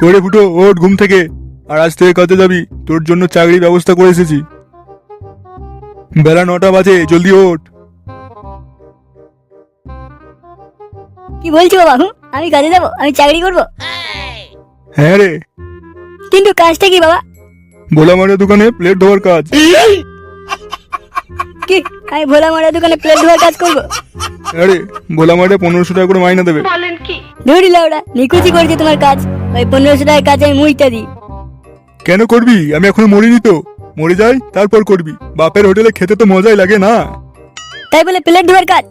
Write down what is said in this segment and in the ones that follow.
করে ফুটো ওঠ ঘুম থেকে। আর আজ থেকে কাজে যাবি, তোর জন্য চাকরির ব্যবস্থা করে এসেছি। বেলা 9টা বাজে, জলদি ওঠ। কি বলছো বাবা? আমি কাজে যাবো? আমি চাকরি করব? হ্যাঁ রে। কিন্তু কাজটা কি বাবা? ভোলা মারের দোকানে প্লেট ধোয়ার কাজ। কি আমি ভোলা মারা দোকানে প্লেট ধোয়ার কাজ করবো? হ্যাঁ রে, ভোলা মারে 1500 টাকা করে মাইনা দেবে। ধরি লাউডা, নিকুচি করছে তোমার কাজ। ওই 1500 টাকার কাজে আমি মুইটা দিই। কেন করবি? আমি এখনো মরিনি তো। মরে যাই তারপর করবি। বাপের হোটেলে খেতে তো মজাই লাগে না। তাই বলে প্লেট ধোয়ার কাজ?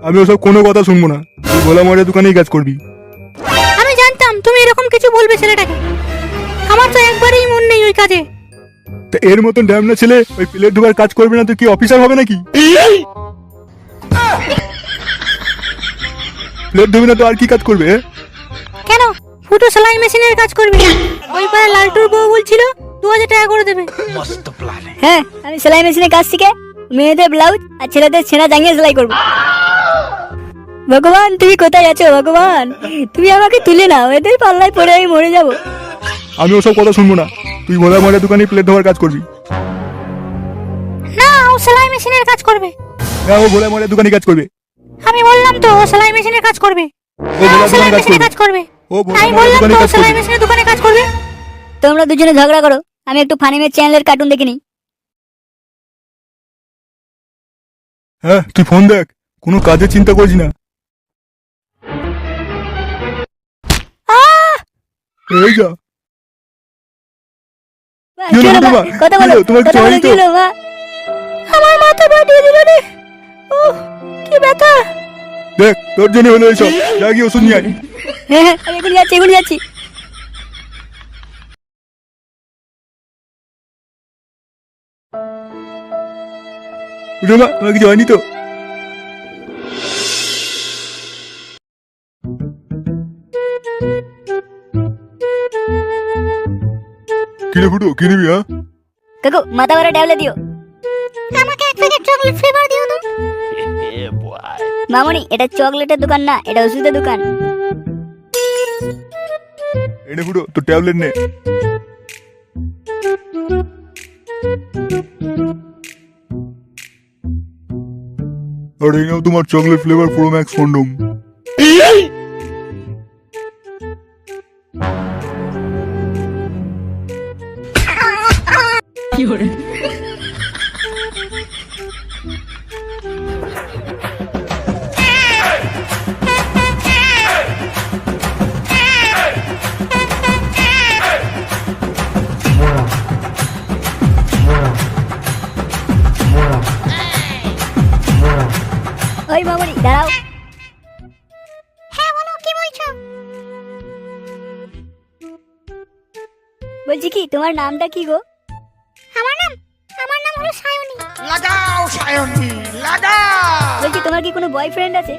আমি ওসব কোনো কথা শুনবো না। তুই ভোলা মারের দোকানেই কাজ করবি। আমি জানতাম তুমি এরকম কিছু বলবে ছেলেটাকে। আমার তো একবারেই মন নেই ওই কাজে। তা এর মতন ড্যামনা ছেলে ওই প্লেট ধোয়ার কাজ করবে না তো কি অফিসার হবে নাকি? প্লেট ধোবে না তো আর কি কাজ করবে? কেন ফুটো সেলাই মেশিনের কাজ করবে? ওই পাড়া লালটুর বউ বলছিল 2000 টাকা করে দেবে। হ্যাঁ, আমি সেলাই মেশিনের কাজ শিখে মেয়েদের ব্লাউজ আর ছেলেদের ছেঁড়া জাঙ্গিয়া সেলাই করবো। ভগবান তুমি কোথায় আছো ভগবান? তুমি আমাকে তুলে নাও, এদের পাল্লায় পড়ে আমি মরে যাবো। আমি ওসব কথা শুনবো না। তুই ভোলা মারের দোকানে প্লেট ধোয়ার কাজ করবি। না, ও সেলাই মেশিনের কাজ করবে। হ্যাঁ, ও ভোলা মারের দোকানে কাজ করবে। আমি বললাম তো ও সেলাই মেশিনের কাজ করবে। ও ভোলা সেলাই দোকানে মেশিনের কাজ করবে। ও ভোলা আমি মারের বললাম দোকানে তো ও কাজ সেলাই করবে। মেশিনের দোকানে কাজ করবে। তোমরা দুজনে ঝগড়া করো, আমি একটু ফানিমের চ্যানেলের কার্টুন দেখে নিই। হ্যাঁ, তুই ফোন দেখ, কোনো কাজের চিন্তা করিস না। এই যা। মা, কি হলো চলো মা, বাবা? কথা কি বলো, হলো? তোমার কথা কিছু বলো, হয়নি কি তো? হলো মা? আমার মাথা ফাটিয়ে দিল রে। ও কি ব্যথা। দেখ, তোর জন্য হলো এইসব। যা গিয়ে ওষুধ নিয়ে আয়। হ্যাঁ হ্যাঁ, আমি এখন যাচ্ছি, এখন যাচ্ছি। উঠে মা, তোমার কিছু হয়নি তো? কিরে ফুটো, কি নিবি? হ্যাঁ, কাকু মাথা ভরা ট্যাবলেট দিও। আমাকে এক প্যাকেট চকলেট ফ্লেভার দিও তো। মামনি, এটা চকলেটের দোকান না, এটা ওষুধের দোকান। এনে ফুটো তোর ট্যাবলেট নে। আর এই নাও তোমার chocolate flavour pro max condom. ওই মামনি দাঁড়াও। হ্যাঁ বলো, কি বলছো? বলছি কি, তোমার নামটা কি গো? আমার নাম হলো সায়নী। লাগাও সায়নী লাগাও। বলছি তোমার কি কোনো বয়ফ্রেন্ড আছে?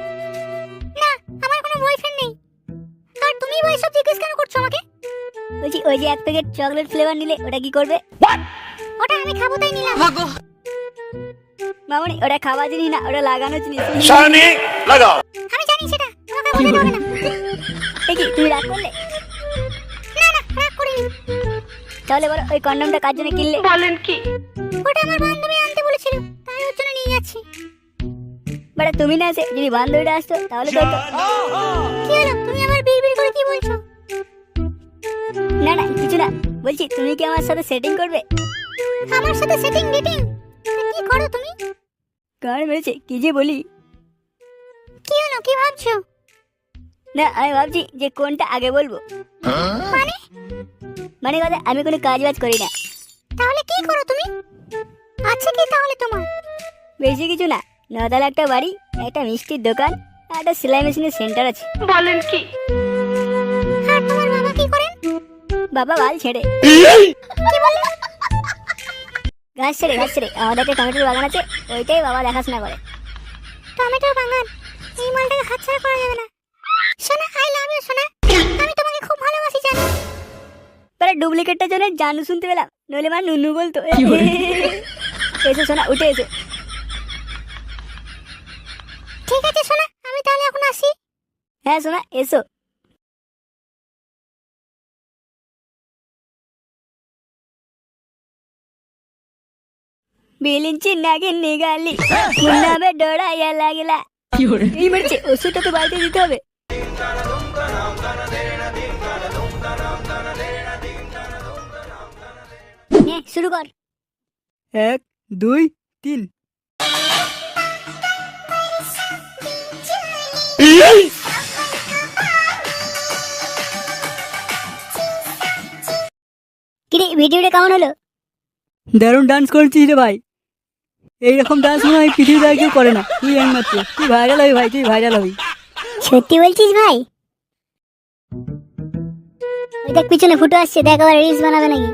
না, আমার কোনো বয়ফ্রেন্ড নেই। আর তুমি ভাই সব জিজ্ঞেস কেন করছো আমাকে? বলছি ওই যে এক প্যাকেট চকলেট ফ্লেভার নিলে ওটা কি করবে? ওটা আমি খাবো তাই নিলাম। মামনি, ওটা খাওয়া জিনিস না, ওটা লাগানো জিনিস। সায়নী লাগাও। আমি জানি সেটা, তোমাকে বলতে হবে না। এ কি, তুমি রাগ করলে? না না, রাগ করিনি। তাহলে বলো ওই কন্ডমটা কার জন্য কিনলে? ওটা আমার বান্ধবী আনতে বলেছিল, তাই ওর জন্য নিয়ে যাচ্ছি। বাড়া তুমি না আসে, যদি বান্ধবীটা আসতো তাহলে তো হতো। কি হলো, তুমি আবার বিড়বিড় করে কি বলছো? না না, কিছু না। বলছি তুমি কি আমার সাথে সেটিং করবে? আমার সাথে সেটিং ডেটিং? কি করো তুমি? কার মেরেছে, কি যে বলি। কি হলো, কি ভাবছো? না, আমি ভাবছি যে কোনটা আগে বলবো। মানে মানে কথা, আমি কোনো কাজ বাজ করি না। তাহলে কি করো তুমি? আছে কি তাহলে তোমার? বেশি কিছু না, 9 একটা বাড়ি, একটা মিষ্টির দোকান, আর একটা সেলাই মেশিনের সেন্টার আছে। আর তোমার বাবা কি করেন? বাবা বাল ছেড়ে। কি বললে? ঘাস ছেড়ে, ঘাস ছেড়ে। আমাদের একটা টমেটোর বাগান আছে, ওইটাই বাবা দেখাশোনা করে। টমেটোর বাগান? এই মালটাকে হাতছাড়া করা যাবে না। সোনা, আই লাভ ইউ সোনা। আমি তোমাকে খুব ভালোবাসি জানো। পরে ডুপ্লিকেটটা জন্য জানু শুনতে পেলাম, নইলে মা নুনু বলতো। এসো সোনা, উঠে এসো। ঠিক আছে সোনা, আমি তাহলে এখন আসি। হ্যাঁ সোনা, এসো। বিলিঞ্চি নাগে নিগালি মুন্নাবে ডোড়াইয়া লাগলা। এই মারছে, ওষুধটা তো বাড়িতে দিতে হবে। নে শুরু কর। 1 2 3। কিরে ভিডিওটা কেমন হলো? দারুণ ডান্স করছিস রে ভাই। এইরকম ডান্স মনে হয় পৃথিবীতে আর কেউ করে না, তুই একমাত্র। তুই ভাইরাল হবি ভাই, তুই ভাইরাল হবি। সত্যি বলছিস ভাই? ওই দেখ পিছনে ফুটো আসছে, দেখ আবার রিলস বানাবে নাকি।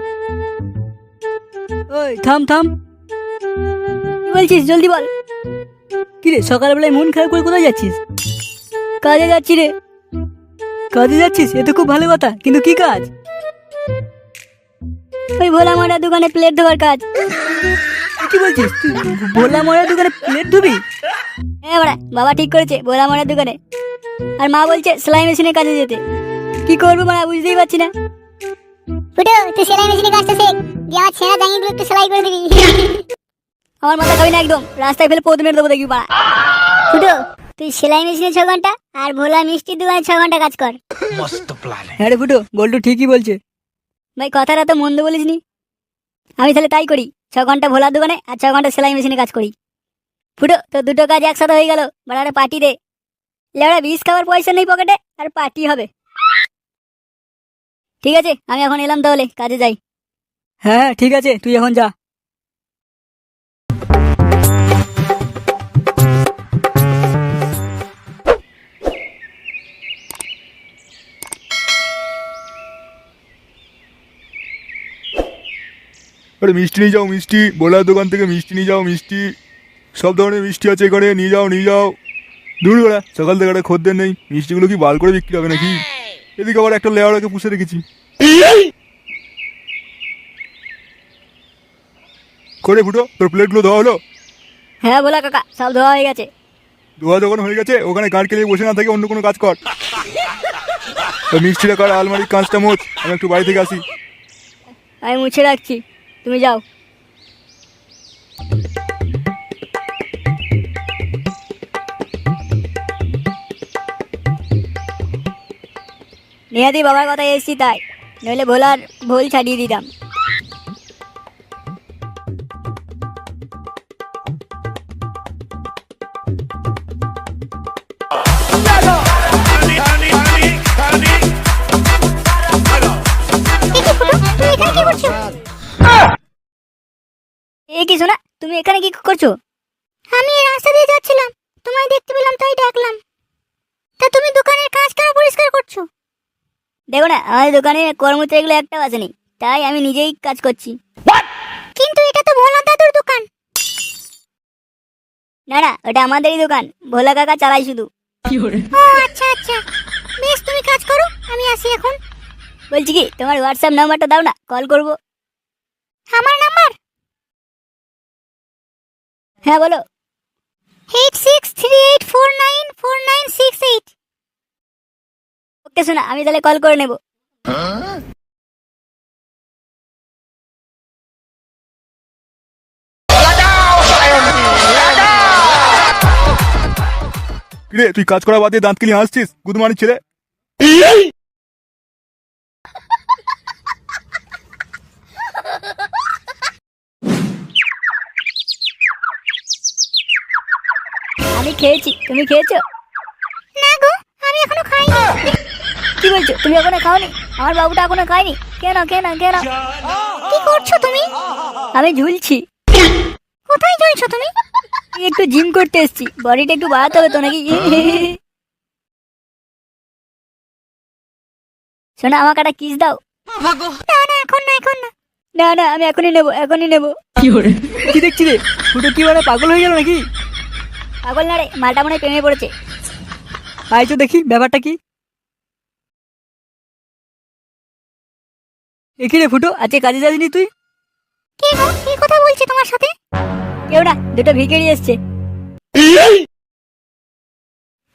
ওই থাম থাম, কি বলছিস জলদি বল। কিরে সকালবেলায় মন খারাপ করে কোথায় যাচ্ছিস? কাজে যাচ্ছি রে। কাজে যাচ্ছিস? এ তো খুব ভালো কথা, কিন্তু কি কাজ? ওই ভোলা মরার দোকানে প্লেট ধোয়ার কাজ। কি বলছিস তুই? ভোলা মরার দোকানে প্লেট ধুবি? হ্যাঁ বড়া, বাবা ঠিক করেছে ভোলা মরার দোকানে। আর মা বলছে সেলাই মেশিনের কাজে যেতে। কি করবো মানে বুঝতেই পারছি না। ফুটো তুই সেলাই মেশিনে কাজটা শেখ, দিয়ে আমার ছেঁড়া জাঙ্গিগুলো একটু সেলাই করে দিবি। আমার মাথা খাবি না একদম, রাস্তায় ফেলে পদ মেরে দেবো দেখবি বাড়া। ফুটো তুই সেলাই মেশিনে 6 ঘন্টা আর ভোলা মিষ্টির দোকানে 6 ঘন্টা কাজ কর। হ্যাঁ রে ফুটো, বল্টু ঠিকই বলছে। ভাই কথাটা তো মন্দ বলিসনি। আমি তাহলে তাই করি, 6 ঘন্টা ভোলার দোকানে আর 6 ঘন্টা সেলাই মেশিনে কাজ করি। ফুটো তো দুটো কাজ একসাথে হয়ে গেল। বাড়ারে পার্টি দে। লেবড়া বিষ খাবার পয়সা নেই পকেটে, আর পার্টি হবে। ঠিক আছে আমি এখন এলাম, তাহলে কাজে যাই। হ্যাঁ ঠিক আছে, তুই এখন যা। আরে মিষ্টি নিয়ে যাও, মিষ্টি বোলার দোকান থেকে মিষ্টি নিয়ে যাও, মিষ্টি সব ধরনের মিষ্টি আছে এখানে, নিয়ে যাও নিয়ে যাও। দূর ওরা সকাল থেকে একটা খদ্দের নেই, মিষ্টিগুলো কি বাল করে বিক্রি হবে নাকি? এদিকে আবার একটা লেওয়ারাকে পুষে রেখেছি। করে ফুটো, তোর প্লেটগুলো ধোয়া হলো? হ্যাঁ ভোলা কাকা, সব ধোয়া হয়ে গেছে। ধোয়া যখন হয়ে গেছে, ওখানে গাঁট কেলিয়ে বসে না থাকে অন্য কোনো কাজ কর। তো মিষ্টিটা কর, আলমারির কাঁচটা মোচ, আমি একটু বাড়ি থেকে আসি। আমি মুছে রাখছি, তুমি যাও। নিহাতি বাবার কথা এসেছি তাই, নইলে ভোলার ভুল ছাড়িয়ে দিতাম। এ কি শোনা, তুমি এখানে কি করছো? আমি এই রাস্তা দিয়ে যাচ্ছিলাম, তোমায় দেখতে পেলাম তাই ডাকলাম। তা তুমি দোকানের কাজ কেন পরিষ্কার করছো? দেখো না, আমাদের দোকানে কর্মচারীগুলো একটাও আসেনি, তাই আমি নিজেই কাজ করছি। কিন্তু এটা তো ভোলা দাদুর দোকান। না না, ওটা আমাদেরই দোকান, ভোলা কাকা চালাই শুধু। ও আচ্ছা আচ্ছা, বেশ তুমি কাজ করো, আমি আসি এখন। বলছি কি, তোমার হোয়াটসঅ্যাপ নাম্বারটা দাও না, কল করব। আমার নাম্বার হ্যাঁ বলো। 8638494968। ওকে শোনা, আমি তাহলে কল করে নেব। কিরে তুই কাজ করা বাদ দিয়ে দাঁত কিলিয়ে হাসছিস, গুদমানির ছেলে? আমি খেয়েছি, তুমি খেয়েছো? না গো, আমি এখনো খাইনি। কি বলছো, তুমি এখনো খাওনি? আমার বাবুটা এখনো খায়নি? কেন কেন কেন? কি করছো তুমি? আমি ঝুলছি। কোথায় জ্বলছো তুমি? একটু জিম করতে এসেছি, বডিটা একটু বাড়াতে হবে তো নাকি। শোনা, আমাকে একটা কিস দাও। না না, এখন না এখন না। না না, আমি এখনই নেবো, এখনই নেবো। কি দেখছি রে, ফুটো কি বলে পাগল হয়ে গেল নাকি? পাগল না রে, মালটা মনে হয় প্রেমে পড়েছে। আইছো দেখি ব্যাপারটা কি। একই রে ফুটো, আজকে কাজে যাসনি তুই? কে গো, কি কথা বলছে তোমার সাথে? কেউ না, দুটো ভিখারি এসছে।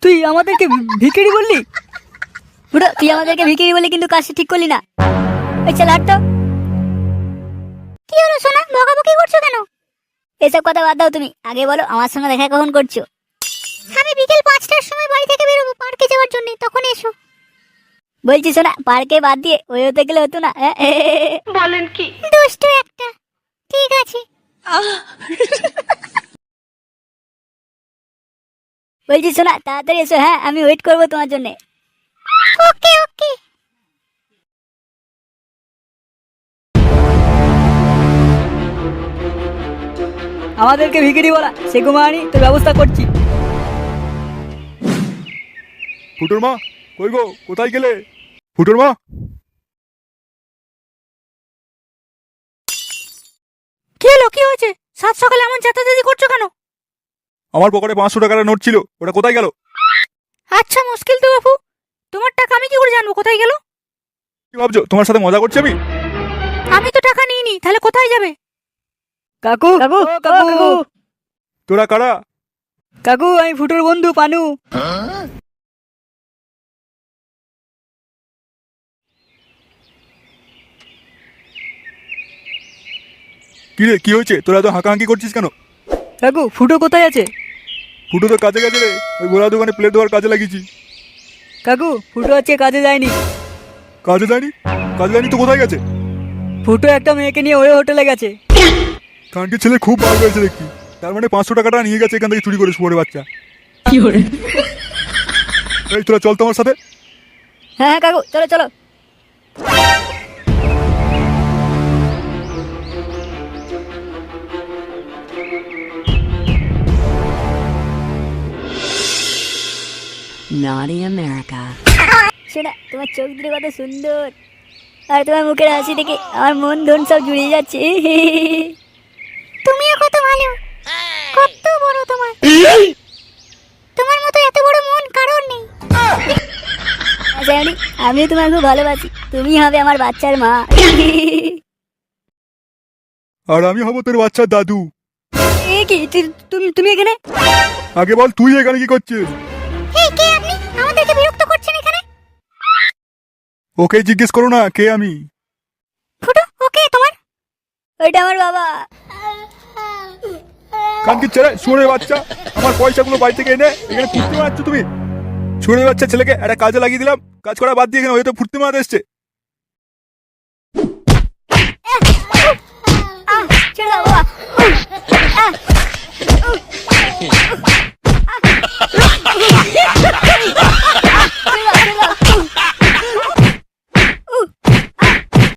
তুই আমাদেরকে ভিখারি বললি? ফুটো, তুই আমাদেরকে ভিখারি বললি, কিন্তু কাজটা ঠিক করলি না। ওই চল হাঁট তো। কি হলো সোনা, বকাবকি করছো কেন? এসব কথা বাদ দাও তুমি, আগে বলো আমার সঙ্গে দেখা কখন করছো? আমি বিকেল 5টার সময় বাড়ি থেকে বেরোবো পার্কে যাওয়ার জন্য, তখন এসো। বলছি শোনা, পার্কে বাদ দিয়ে ওই হতে গেলে হতো না? দুষ্টু একটা। ঠিক আছে। বলছি শোনা, তাড়াতাড়ি এসো, হ্যাঁ আমি ওয়েট করবো তোমার জন্য। ওকে ওকে। আমাদেরকে ভিখিরি বলা সে ঘুমানি, তোর ব্যবস্থা করছি। ফুটোর মা, কই গো, কোথায় গেলে? ফুটোর মা, কি হলো, কি হয়েছে? সাত সকালে এমন চেঁচাচেঁচি করছো কেন? আমার পকেটে 500 টাকার নোট ছিল, ওটা কোথায় গেল? আচ্ছা মুশকিল তো বাপু, তোমার টাকা আমি কি করে জানবো কোথায় গেল? কি ভাবছো তোমার সাথে মজা করছি আমি? আমি তো টাকা নিইনি, তাহলে কোথায় যাবে? কাকু কাকু কাকু তোরা কারা? কাকু আমি ফুটোর বন্ধু পানু। কি রে, কি হয়েছে? তোরা তো হাঁকাহাঁকি করছিস কেন? কাকু ফুটো কোথায় আছে? ফুটো তো কাজে গেছে রে, ওই গোলা দোকানে প্লেট দেওয়ার কাজে লাগিয়েছি। কাকু ফুটো আজকে কাজে যায়নি। কাজে যায়নি? কাজে যায়নি তো কোথায় গেছে? ফুটো একটা মেয়েকে নিয়ে ওই হোটেলে গেছে। কানকে ছেলে খুব বার হয়েছে দেখছি। তার মানে 500 টাকাটা নিয়ে গেছে এখান থেকে চুরি করে, শুয়োরের বাচ্চা। এই তোরা চল তোমার সাথে। হ্যাঁ হ্যাঁ কাকু চলো চলো। Naughty America. শোনা, তোমার চোখ দুটো কত সুন্দর, আর তোমার মুখের হাসি দেখে আমার মন ধন সব জুড়িয়ে যাচ্ছে। তুমিও কত ভালো, কত বড় তোমার। তোমার মতো এত বড় মন কারোর নেই। আচ্ছা আমিও তোমার খুব ভালোবাসি, তুমি হবে আমার বাচ্চার মা। আর আমি হব তোর বাচ্চার দাদু। এ কি তুমি এখানে? আগে বল তুই এখানে কি করছিস? এই কে আপনি? আমাদেরকে বিরক্ত করছেন এখানে। ওকে জিজ্ঞেস করো না কে আমি। ফুটো ওকে তোমার? ওইটা আমার বাবা। কানকি ছেলে, শুয়োরের বাচ্চা, আমার পয়সাগুলো বাড়ি থেকে এনে এখানে ফুটতে মারাচ্ছ তুমি। শুয়োরের বাচ্চা ছেলেকে একটা কাজে লাগিয়ে দিলাম, কাজ করা বাদ দিয়ে এখানে হয়তো ফুটতে মারাতে এসছে। ছেড়ে দাও বাবা।